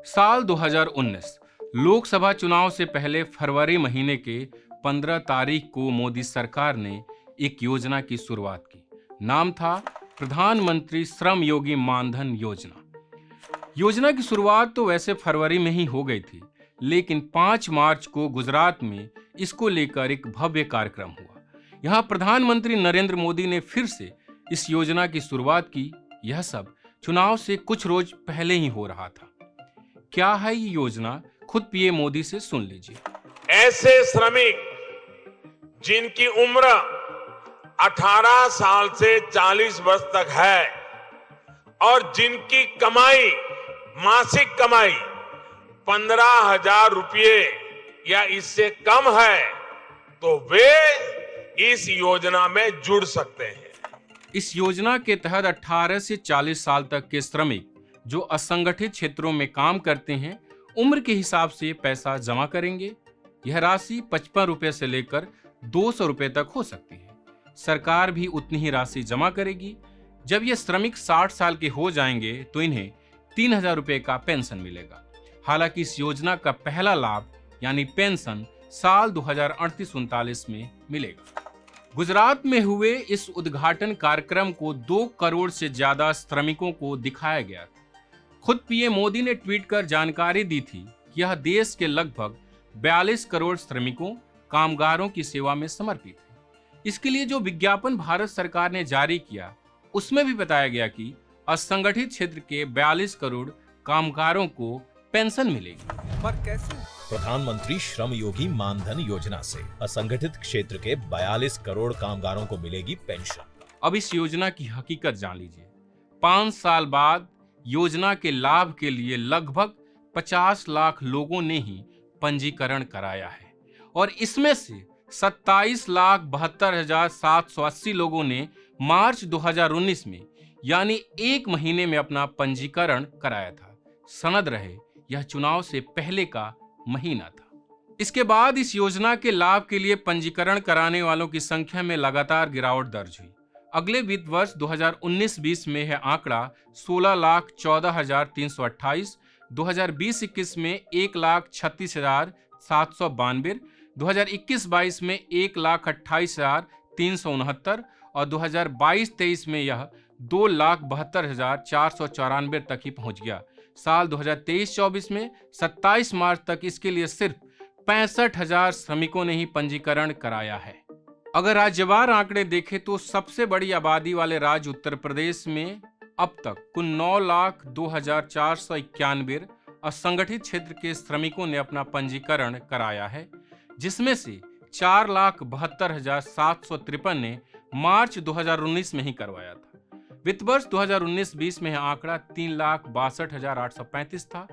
साल 2019 लोकसभा चुनाव से पहले फरवरी महीने के 15 तारीख को मोदी सरकार ने एक योजना की शुरुआत की। नाम था प्रधानमंत्री श्रम योगी मानधन योजना। योजना की शुरुआत तो वैसे फरवरी में ही हो गई थी, लेकिन 5 मार्च को गुजरात में इसको लेकर एक भव्य कार्यक्रम हुआ। यहाँ प्रधानमंत्री नरेंद्र मोदी ने फिर से इस योजना की शुरुआत की। यह सब चुनाव से कुछ रोज पहले ही हो रहा था। क्या है ये योजना, खुद पीएम मोदी से सुन लीजिए। ऐसे श्रमिक जिनकी उम्र 18 साल से 40 वर्ष तक है और जिनकी कमाई, मासिक कमाई 15,000 रुपये या इससे कम है, तो वे इस योजना में जुड़ सकते हैं। इस योजना के तहत 18 से 40 साल तक के श्रमिक जो असंगठित क्षेत्रों में काम करते हैं, उम्र के हिसाब से पैसा जमा करेंगे। यह राशि 55 रुपए से लेकर 200 रुपए तक हो सकती है। सरकार भी उतनी ही राशि जमा करेगी। जब ये श्रमिक 60 साल के हो जाएंगे तो इन्हें 3,000 रुपए का पेंशन मिलेगा। हालांकि इस योजना का पहला लाभ यानी पेंशन साल 2038-39 में मिलेगा। गुजरात में हुए इस उद्घाटन कार्यक्रम को 2 करोड़ से ज्यादा श्रमिकों को दिखाया गया। खुद पीएम मोदी ने ट्वीट कर जानकारी दी थी कि यह देश के लगभग 42 करोड़ श्रमिकों, कामगारों की सेवा में समर्पित है। इसके लिए जो विज्ञापन भारत सरकार ने जारी किया, उसमें भी बताया गया कि असंगठित क्षेत्र के 42 करोड़ कामगारों को पेंशन मिलेगी। पर कैसे? प्रधानमंत्री श्रम योगी मानधन योजना से असंगठित क्षेत्र के 42 करोड़ कामगारों को मिलेगी पेंशन। अब इस योजना की हकीकत जान लीजिए। 5 साल बाद योजना के लाभ के लिए लगभग 50 लाख लोगों ने ही पंजीकरण कराया है और इसमें से 27,72,780 लोगों ने मार्च 2019 में यानी 1 महीने में अपना पंजीकरण कराया था। सनद रहे यह चुनाव से पहले का महीना था। इसके बाद इस योजना के लाभ के लिए पंजीकरण कराने वालों की संख्या में लगातार गिरावट दर्ज हुई। अगले वित्त वर्ष 2019-20 में यह आंकड़ा 16,14,328, 2020-21 में 1,36,792, 2021-22 में 1,28,369 और 2022-23 में यह 2,72,494 तक ही पहुंच गया। साल 2023-24 में 27 मार्च तक इसके लिए सिर्फ 65,000 श्रमिकों ने ही पंजीकरण कराया है। अगर राज्यवार आंकड़े देखें तो सबसे बड़ी आबादी वाले राज्य उत्तर प्रदेश में अब तक कुल 9,02,491 असंगठित क्षेत्र के श्रमिकों ने अपना पंजीकरण कराया है, जिसमें से 4,72,753 ने मार्च 2019 में ही करवाया था। वित्त वर्ष 2019-20 में यह आंकड़ा 3,62,835 था,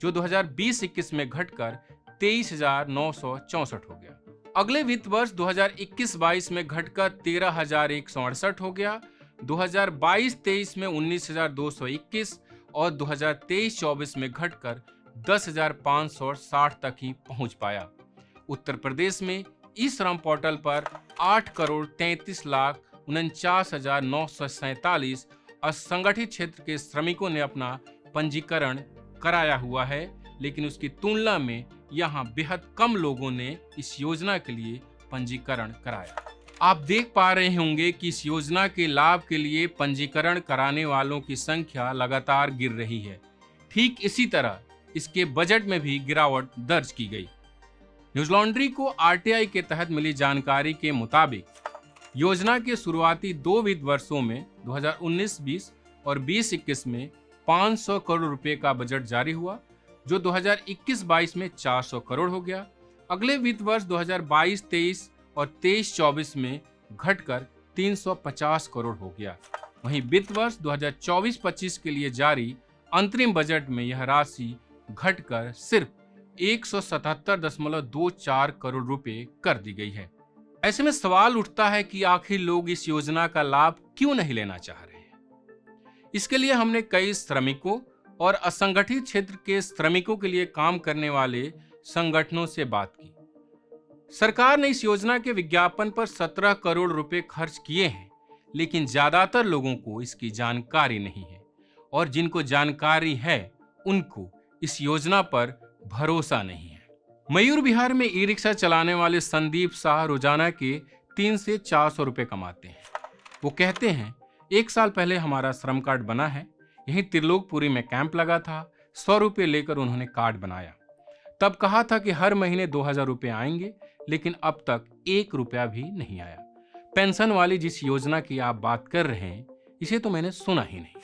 जो 2020-21 में घटकर 23,964 हो गया। अगले वित्त वर्ष 2021-22 में घटकर 13,168 हो गया। 2022-23 में 19,221 और 2023-24 में घटकर 10,560 तक ही पहुंच पाया। उत्तर प्रदेश में ई श्रम पोर्टल पर 8,33,49,947 असंगठित क्षेत्र के श्रमिकों ने अपना पंजीकरण कराया हुआ है, लेकिन उसकी तुलना में यहाँ बेहद कम लोगों ने इस योजना के लिए पंजीकरण कराया। आप देख पा रहे होंगे कि इस योजना के लाभ के लिए पंजीकरण कराने वालों की संख्या लगातार गिर रही है। ठीक इसी तरह इसके बजट में भी गिरावट दर्ज की गई। न्यूज लॉन्ड्री को आरटीआई के तहत मिली जानकारी के मुताबिक योजना के शुरुआती 2 वित्त वर्षों में 2019-20 और 20-21 में 500 करोड़ रुपए का बजट जारी हुआ, जो 2021-22 में 400 करोड़ हो गया। अगले वित्त वर्ष 2022-23 और 23-24 में घटकर 350 करोड़ हो गया। वहीं वित्त वर्ष 2024-25 के लिए जारी अंतरिम बजट में यह राशि घटकर सिर्फ 177.24 करोड़ रुपए कर दी गई है। ऐसे में सवाल उठता है कि आखिर लोग इस योजना का लाभ क्यों नहीं लेना चाह रहे हैं। इसके लिए हमने कई श्रमिकों और असंगठित क्षेत्र के श्रमिकों के लिए काम करने वाले संगठनों से बात की। सरकार ने इस योजना के विज्ञापन पर 17 करोड़ रुपए खर्च किए हैं, लेकिन ज्यादातर लोगों को इसकी जानकारी नहीं है और जिनको जानकारी है उनको इस योजना पर भरोसा नहीं है। मयूर विहार में ई रिक्शा चलाने वाले संदीप शाह रोजाना के 300 से 400 रुपए कमाते हैं। वो कहते हैं, 1 साल पहले हमारा श्रम कार्ड बना है। यहीं त्रिलोकपुरी में कैंप लगा था। 100 रुपये लेकर उन्होंने कार्ड बनाया। तब कहा था कि हर महीने 2000 रुपये आएंगे, लेकिन अब तक 1 रुपया भी नहीं आया। पेंशन वाली जिस योजना की आप बात कर रहे हैं, इसे तो मैंने सुना ही नहीं।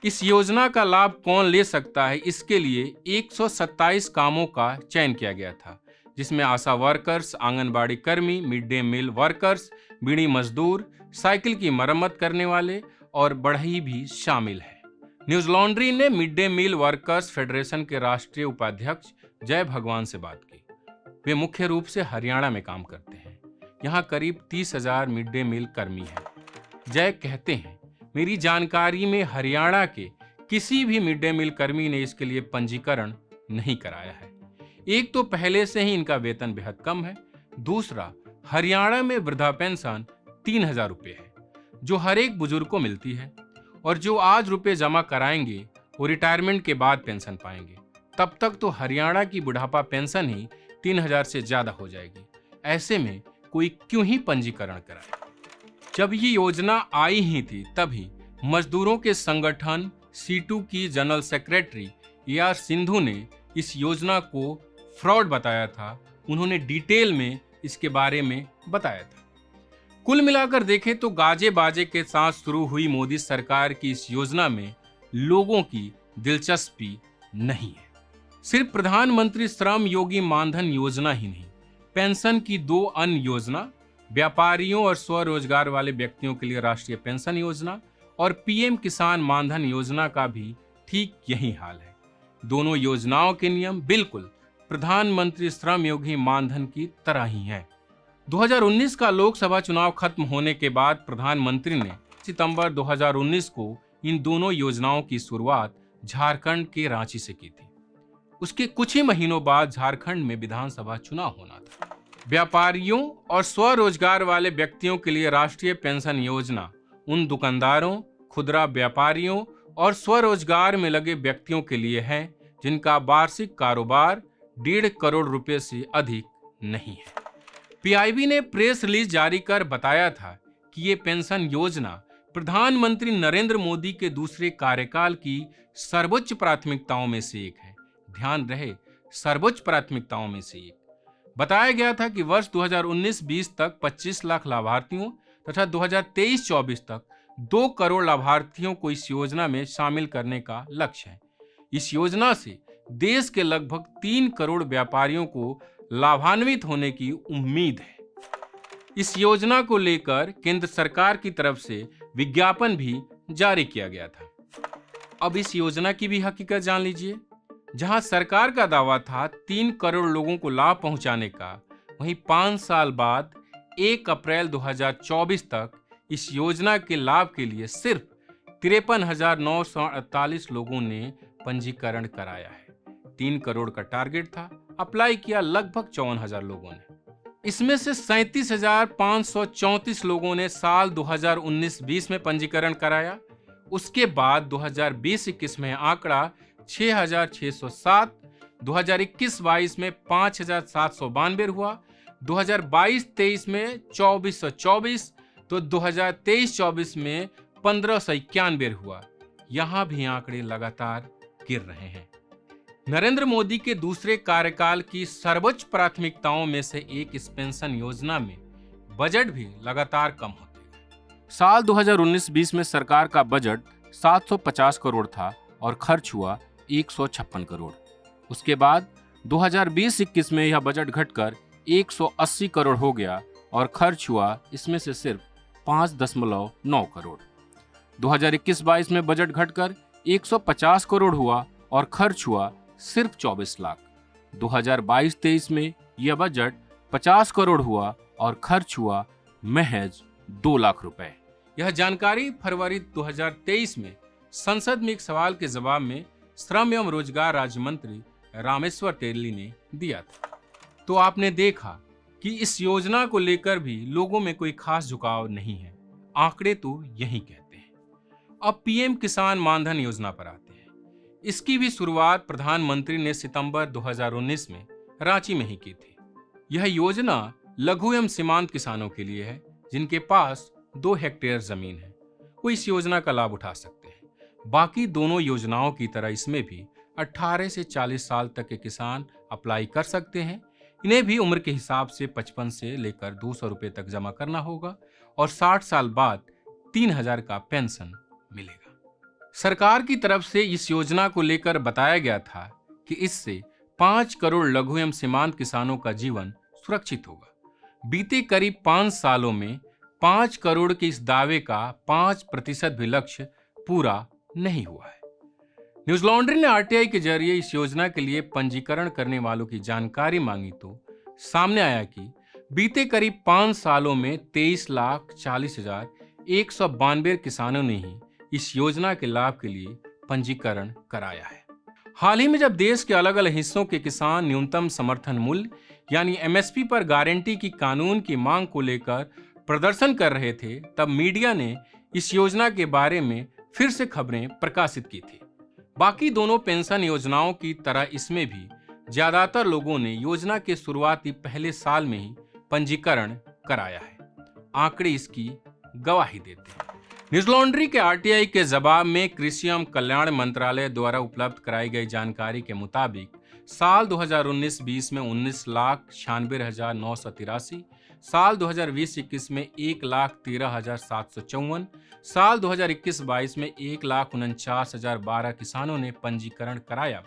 इस योजना का लाभ कौन ले सकता है, इसके लिए 127 कामों का चयन किया गया था, जिसमें आशा वर्कर्स, आंगनबाड़ी कर्मी, मिड डे मील वर्कर्स, बीड़ी मजदूर, साइकिल की मरम्मत करने वाले और बढ़ई भी शामिल है। न्यूज लॉन्ड्री ने mid day meal workers federation के राष्ट्रीय उपाध्यक्ष जय भगवान से बात की। वे मुख्य रूप से हरियाणा में काम करते हैं। यहाँ करीब 30,000 मिड डे मील कर्मी हैं। जय कहते हैं, मेरी जानकारी में हरियाणा के किसी भी मिड डे मील कर्मी ने इसके लिए पंजीकरण नहीं कराया है। एक तो पहले से ही इनका वेतन बेहद कम है, दूसरा हरियाणा में वृद्धा पेंशन 3000 रुपये है, जो हर एक बुजुर्ग को मिलती है, और जो आज रुपये जमा कराएंगे वो रिटायरमेंट के बाद पेंशन पाएंगे। तब तक तो हरियाणा की बुढ़ापा पेंशन ही 3000 से ज्यादा हो जाएगी। ऐसे में कोई क्यों ही पंजीकरण कराए। जब ये योजना आई ही थी, तभी मजदूरों के संगठन सीटू की जनरल सेक्रेटरी AR सिंधु ने इस योजना को फ्रॉड बताया था। उन्होंने डिटेल में इसके बारे में बताया था। कुल मिलाकर देखें तो गाजे बाजे के साथ शुरू हुई मोदी सरकार की इस योजना में लोगों की दिलचस्पी नहीं है। सिर्फ प्रधानमंत्री श्रम योगी मानधन योजना ही नहीं, पेंशन की 2 अन्य योजना, व्यापारियों और स्वरोजगार वाले व्यक्तियों के लिए राष्ट्रीय पेंशन योजना और PM किसान मानधन योजना का भी ठीक यही हाल है। दोनों योजनाओं के नियम बिल्कुल प्रधानमंत्री श्रम योगी मानधन की तरह ही हैं। 2019 का लोकसभा चुनाव खत्म होने के बाद प्रधानमंत्री ने सितंबर 2019 को इन दोनों योजनाओं की शुरुआत झारखंड के रांची से की थी। उसके कुछ ही महीनों बाद झारखंड में विधानसभा चुनाव होना था। व्यापारियों और स्वरोजगार वाले व्यक्तियों के लिए राष्ट्रीय पेंशन योजना उन दुकानदारों, खुदरा व्यापारियों और स्वरोजगार में लगे व्यक्तियों के लिए है जिनका वार्षिक कारोबार 1.5 करोड़ रुपए से अधिक नहीं है। PIB ने प्रेस रिलीज जारी कर बताया था कि ये पेंशन योजना प्रधानमंत्री नरेंद्र मोदी के दूसरे कार्यकाल की सर्वोच्च प्राथमिकताओं में से एक है। ध्यान रहे, सर्वोच्च प्राथमिकताओं में से एक। बताया गया था कि वर्ष 2019-20 तक 25 लाख लाभार्थियों तथा 2023-24 तक 2 करोड़ लाभार्थियों को इस योजना में शामिल करने का लक्ष्य है। इस योजना से देश के लगभग 3 करोड़ व्यापारियों को लाभान्वित होने की उम्मीद है। इस योजना को लेकर केंद्र सरकार की तरफ से विज्ञापन भी जारी किया गया था। अब इस योजना की भी हकीकत जान लीजिए। जहां सरकार का दावा था 3 करोड़ लोगों को लाभ पहुंचाने का, वहीं 5 साल बाद 1 अप्रैल 2024 तक इस योजना के लाभ के लिए सिर्फ 53,948 लोगों ने पंजीकरण कराया है। 3 करोड़ का टारगेट था, अप्लाई किया लगभग 54,000 लोगों ने। इसमें से 37,534 लोगों ने साल 2019-20 में पंजीकरण कराया। उसके बाद 2020-21 में आंकड़ा 6,607, 2021-22 में 5,792 हुआ, 2022-23 में 2,424, तो 2023-24 में 1,591 हुआ। यहां भी आंकड़े लगातार गिर रहे हैं। नरेंद्र मोदी के दूसरे कार्यकाल की सर्वोच्च प्राथमिकताओं में से एक इस पेंशन योजना में बजट भी लगातार कम होते गए। साल 2019-20 में सरकार का बजट 750 करोड़ था और खर्च हुआ 156 करोड़। उसके बाद 2020-21 में यह बजट घटकर 180 करोड़ हो गया और खर्च हुआ इसमें से सिर्फ 5.9 करोड़। 2021-22 में बजट घटकर 150 करोड़ हुआ और खर्च हुआ सिर्फ 24 लाख। 2022-23 में यह बजट 50 करोड़ हुआ और खर्च हुआ महज 2 लाख रुपए। यह जानकारी फरवरी 2023 में संसद में एक सवाल के जवाब में श्रम एवं रोजगार राज्य मंत्री रामेश्वर तेली ने दिया था। तो आपने देखा कि इस योजना को लेकर भी लोगों में कोई खास झुकाव नहीं है। आंकड़े तो यही कहते हैं। अब PM किसान मानधन योजना पर आते हैं। इसकी भी शुरुआत प्रधानमंत्री ने सितंबर 2019 में रांची में ही की थी। यह योजना लघु एवं सीमांत किसानों के लिए है जिनके पास 2 हेक्टेयर जमीन है, वो इस योजना का लाभ उठा सकते हैं। बाकी दोनों योजनाओं की तरह इसमें भी 18 से 40 साल तक के किसान अप्लाई कर सकते हैं। इन्हें भी उम्र के हिसाब से 55 से लेकर 200 रुपए तक जमा करना होगा और 60 साल बाद 3000 का पेंशन मिलेगा। सरकार की तरफ से इस योजना को लेकर बताया गया था कि इससे 5 करोड़ लघु एवं सीमांत किसानों का जीवन सुरक्षित होगा। बीते करीब 5 सालों में 5 करोड़ के इस दावे का 5% भी लक्ष्य पूरा नहीं हुआ है। न्यूज लॉन्ड्री ने आरटीआई के जरिए इस योजना के लिए पंजीकरण करने वालों की जानकारी मांगी तो सामने आया कि बीते करीब 5 सालों में 23,40,192 किसानों ने ही इस योजना के लाभ के लिए पंजीकरण कराया है। हाल ही में जब देश के अलग अलग हिस्सों के किसान न्यूनतम समर्थन मूल्य यानी एमएसपी पर गारंटी की कानून की मांग को लेकर प्रदर्शन कर रहे थे, तब मीडिया ने इस योजना के बारे में फिर से खबरें प्रकाशित की थी। बाकी दोनों पेंशन योजनाओं की तरह इसमें भी ज्यादातर लोगों ने योजना के शुरुआती पहले साल में ही पंजीकरण कराया है। आंकड़े इसकी गवाही देते हैं। न्यूज लॉन्ड्री के आरटीआई के जवाब में कृषि एवं कल्याण मंत्रालय द्वारा उपलब्ध कराई गई जानकारी के मुताबिक साल 2019-20 में 19,96,983, साल 2020-21 में 1,13,754, साल 2021-22 में 1,49,012 किसानों ने पंजीकरण कराया।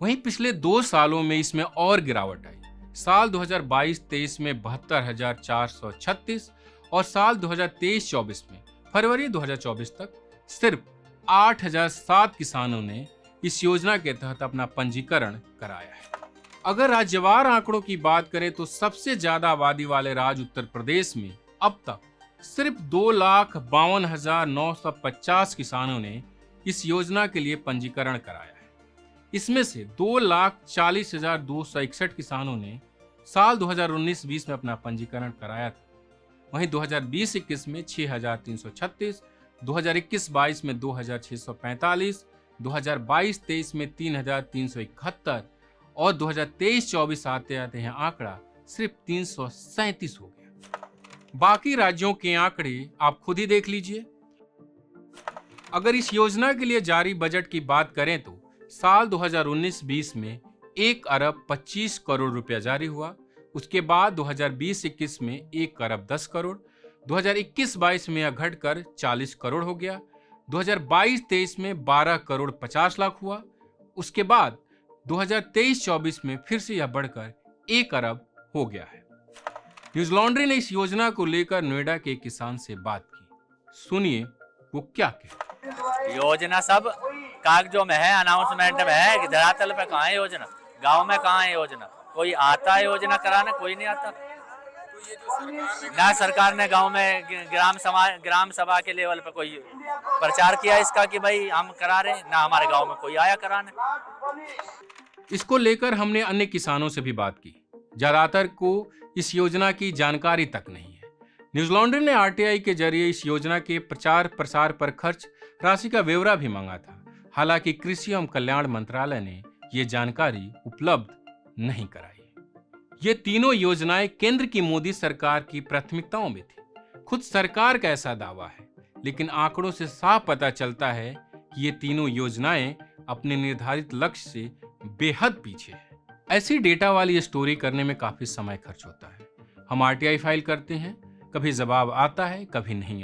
वहीं पिछले 2 सालों में इसमें और गिरावट आई। साल 2022-23 में 72,436 और साल 2023-24 में फरवरी 2024 तक सिर्फ 8,007 किसानों ने इस योजना के तहत अपना पंजीकरण कराया है। अगर राज्यवार आंकड़ों की बात करें तो सबसे ज्यादा आबादी वाले राज्य उत्तर प्रदेश में अब तक सिर्फ 2,52,950 किसानों ने इस योजना के लिए पंजीकरण कराया है। इसमें से 2,40,261 किसानों ने साल 2019-20 में अपना पंजीकरण कराया था। वहीं 2020-21 में 6,336, 2021-22 में 2,645, 2022-23 में 3,371 और 2023-24 आते आते हैं आंकड़ा सिर्फ 337 हो गया। बाकी राज्यों के आंकड़े आप खुद ही देख लीजिए। अगर इस योजना के लिए जारी बजट की बात करें तो साल 2019-20 में 1,25 करोड़ रुपया जारी हुआ। उसके बाद 2020-21 में 1,10 करोड़, 2021-22 में यह घटकर 40 करोड़ हो गया, 2022-23 में 12 करोड़ 50 लाख हुआ। उसके बाद 2023-24 में फिर से यह बढ़कर 1 अरब हो गया है। न्यूज लॉन्ड्री ने इस योजना को लेकर नोएडा के एक किसान से बात की। सुनिए वो क्या कहते। योजना सब कागजों में है, अनाउंसमेंट में है, धरातल पे कहाँ है योजना, गांव में कहाँ है योजना। कोई आता है योजना कराने, कोई नहीं आता। ना सरकार ने गांव में ग्राम सभा के लेवल पे कोई प्रचार किया इसका कि भाई हम करा रहे हैं, ना हमारे गांव में कोई आया कराने। इसको लेकर हमने अन्य किसानों से भी बात की। ज्यादातर को इस योजना की जानकारी तक नहीं है। न्यूज लॉन्ड्री ने आरटीआई के जरिए इस योजना के प्रचार प्रसार पर खर्च राशि का ब्यौरा भी मांगा था। हालांकि कृषि एवं कल्याण मंत्रालय ने ये जानकारी उपलब्ध नहीं कराई। ये तीनों योजनाएं केंद्र की मोदी सरकार की प्राथमिकताओं में थी। खुद सरकार का ऐसा दावा है, लेकिन आंकड़ों से साफ पता चलता है कि ये तीनों योजनाएं अपने निर्धारित लक्ष्य से बेहद पीछे है। ऐसी डेटा वाली स्टोरी करने में काफी समय खर्च होता है। हम आरटीआई फाइल करते हैं, कभी जवाब आता है, कभी नहीं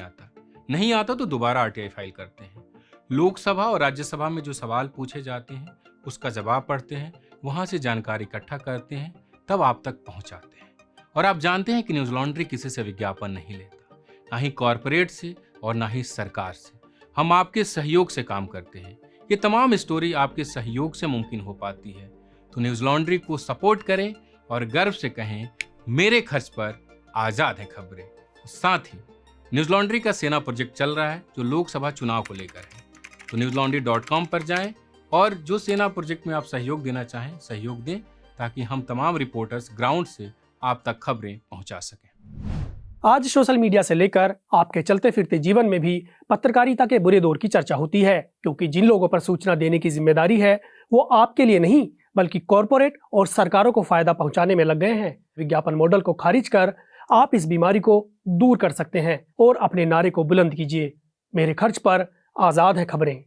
आता तो दोबारा आरटीआई फाइल करते हैं। लोकसभा और राज्यसभा में जो सवाल पूछे जाते हैं उसका जवाब पढ़ते हैं, वहां से जानकारी इकट्ठा करते हैं, तब आप तक पहुंचाते हैं। और आप जानते हैं कि न्यूज लॉन्ड्री किसी से विज्ञापन नहीं लेता, ना ही कॉरपोरेट से और ना ही सरकार से। हम आपके सहयोग से काम करते हैं। ये तमाम स्टोरी आपके सहयोग से मुमकिन हो पाती है। तो न्यूज लॉन्ड्री को सपोर्ट करें और गर्व से कहें, मेरे खर्च पर आजाद है खबरें। साथ ही न्यूज लॉन्ड्री का सेना प्रोजेक्ट चल रहा है जो लोकसभा चुनाव को लेकर है। तो newslaundry.com पर जाएं और जो सेना प्रोजेक्ट में आप सहयोग देना चाहें सहयोग दें, ताकि हम तमाम रिपोर्टर्स ग्राउंड से आप तक खबरें पहुंचा सकें। आज सोशल मीडिया से लेकर आपके चलते फिरते जीवन में भी पत्रकारिता के बुरे दौर की चर्चा होती है, क्योंकि जिन लोगों पर सूचना देने की जिम्मेदारी है वो आपके लिए नहीं बल्कि कॉरपोरेट और सरकारों को फायदा पहुंचाने में लग गए हैं। विज्ञापन मॉडल को खारिज कर आप इस बीमारी को दूर कर सकते हैं और अपने नारे को बुलंद कीजिए। मेरे खर्च पर आजाद है खबरें।